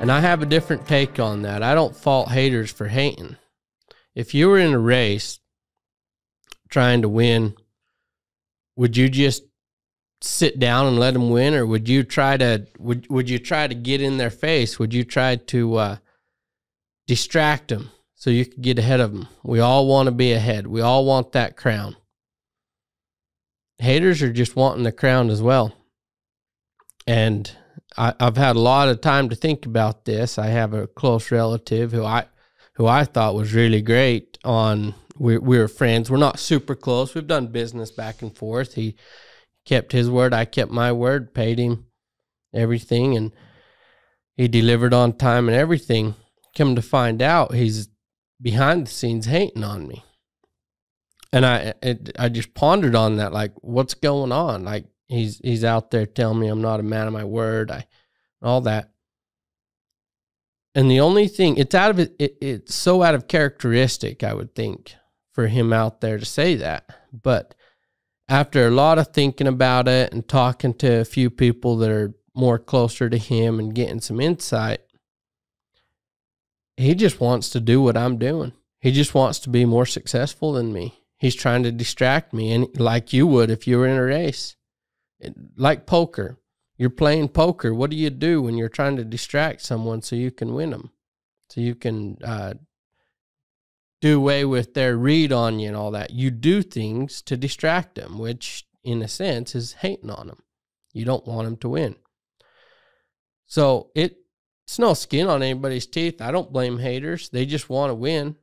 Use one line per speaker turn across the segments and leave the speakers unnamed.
And I have a different take on that. I don't fault haters for hating. If you were in a race trying to win, would you just sit down and let them win, or would you try to would you try to get in their face? Would you try to distract them so you could get ahead of them? We all want to be ahead. We all want that crown. Haters are just wanting the crown as well. And I've had a lot of time to think about this. I have a close relative who I thought was really great on. We were friends. We're not super close. We've done business back and forth. He kept his word. I kept my word, paid him everything, and he delivered on time and everything. Come to find out, he's behind the scenes hating on me. And I just pondered on that, like, what's going on? Like, he's out there telling me I'm not a man of my word, all that. And the only thing, it's so out of characteristic, I would think, for him out there to say that. But after a lot of thinking about it and talking to a few people that are more closer to him and getting some insight, he just wants to do what I'm doing. He just wants to be more successful than me. He's trying to distract me, and like you would if you were in a race. Like poker. You're playing poker. What do you do when you're trying to distract someone so you can win them? So you can do away with their read on you and all that. You do things to distract them, which in a sense is hating on them. You don't want them to win. So it's no skin on anybody's teeth. I don't blame haters. They just want to win.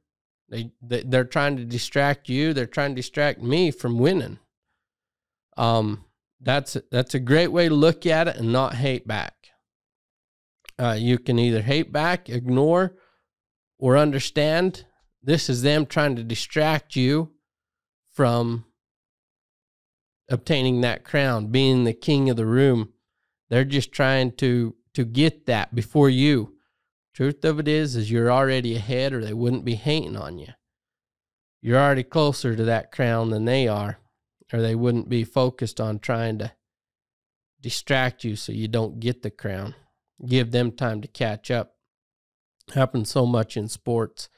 They're trying to distract you. They're trying to distract me from winning. That's a great way to look at it and not hate back. You can either hate back, ignore, or understand. This is them trying to distract you from obtaining that crown, being the king of the room. They're just trying to get that before you. Truth of it is you're already ahead, or they wouldn't be hating on you. You're already closer to that crown than they are, or they wouldn't be focused on trying to distract you so you don't get the crown. Give them time to catch up. Happens so much in sports.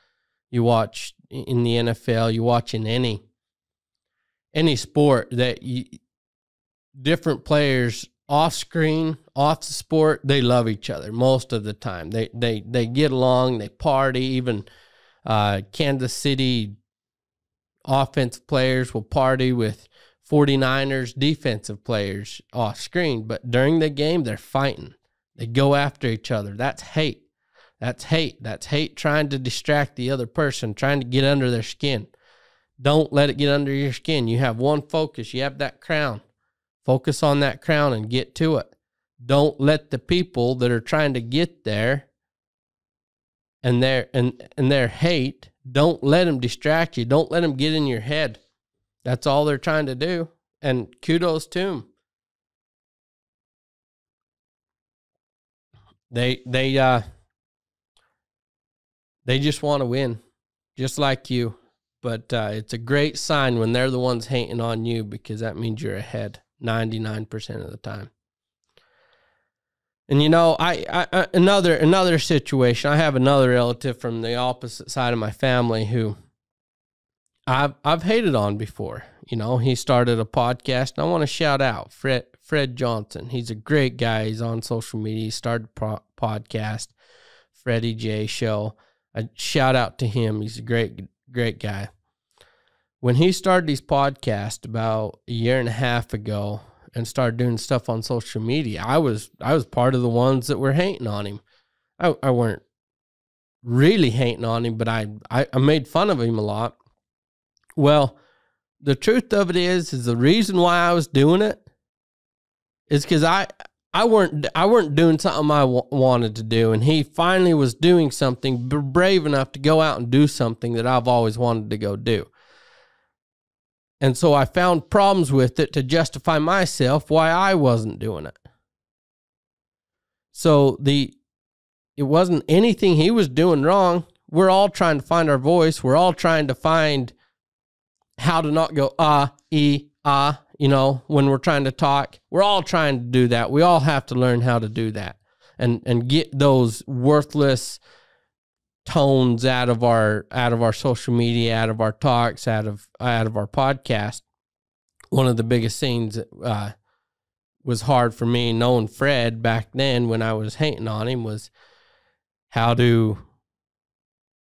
You watch in the NFL, you watch in any sport that different players off screen, off the sport, they love each other most of the time. They get along, they party. Even Kansas City offensive players will party with 49ers defensive players off screen, but during the game, they're fighting. They go after each other. That's hate. That's hate. That's hate trying to distract the other person, trying to get under their skin. Don't let it get under your skin. You have one focus. You have that crown. Focus on that crown and get to it. Don't let the people that are trying to get there and their hate, don't let them distract you. Don't let them get in your head. That's all they're trying to do. And kudos to them. They just want to win, just like you. But it's a great sign when they're the ones hating on you, because that means you're ahead 99% of the time. And I another situation. I have another relative from the opposite side of my family who I've hated on before. He started a podcast, and I want to shout out Fred Johnson. He's a great guy. He's on social media. He started a podcast, Freddie J Show. I shout out to him. He's a great guy. When he started his podcast about a year and a half ago and started doing stuff on social media, I was part of the ones that were hating on him. I weren't really hating on him, but I made fun of him a lot. Well, the truth of it is the reason why I was doing it is because I weren't doing something I wanted to do, and he finally was doing something, brave enough to go out and do something that I've always wanted to go do. And so I found problems with it to justify myself why I wasn't doing it. So it wasn't anything he was doing wrong. We're all trying to find our voice. We're all trying to find how to not go when we're trying to talk. We're all trying to do that. We all have to learn how to do that. and get those worthless tones out of our social media, out of our talks, out of our podcast. One of the biggest things that was hard for me knowing Fred back then when I was hating on him was how to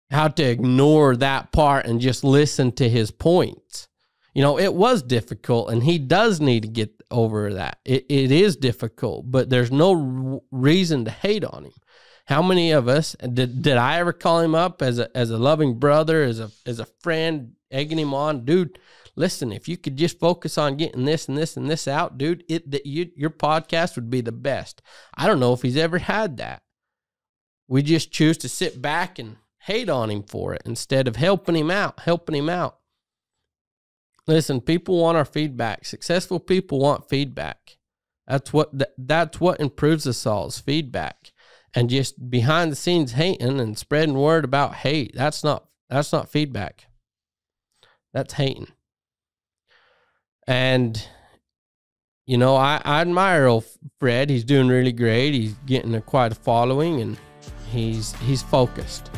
ignore that part and just listen to his points. You know, it was difficult, and he does need to get over that. It is difficult, but there's no reason to hate on him. How many of us did I ever call him up as a loving brother, as a friend, egging him on? Dude, listen, if you could just focus on getting this and this and this out, dude, your podcast would be the best. I don't know if he's ever had that. We just choose to sit back and hate on him for it instead of helping him out. Listen, people want our feedback. Successful people want feedback. That's what improves us all, is feedback. And just behind the scenes hating and spreading word about hate, that's not feedback. That's hating. And, you know, I admire old Fred. He's doing really great. He's getting quite a following, and he's focused.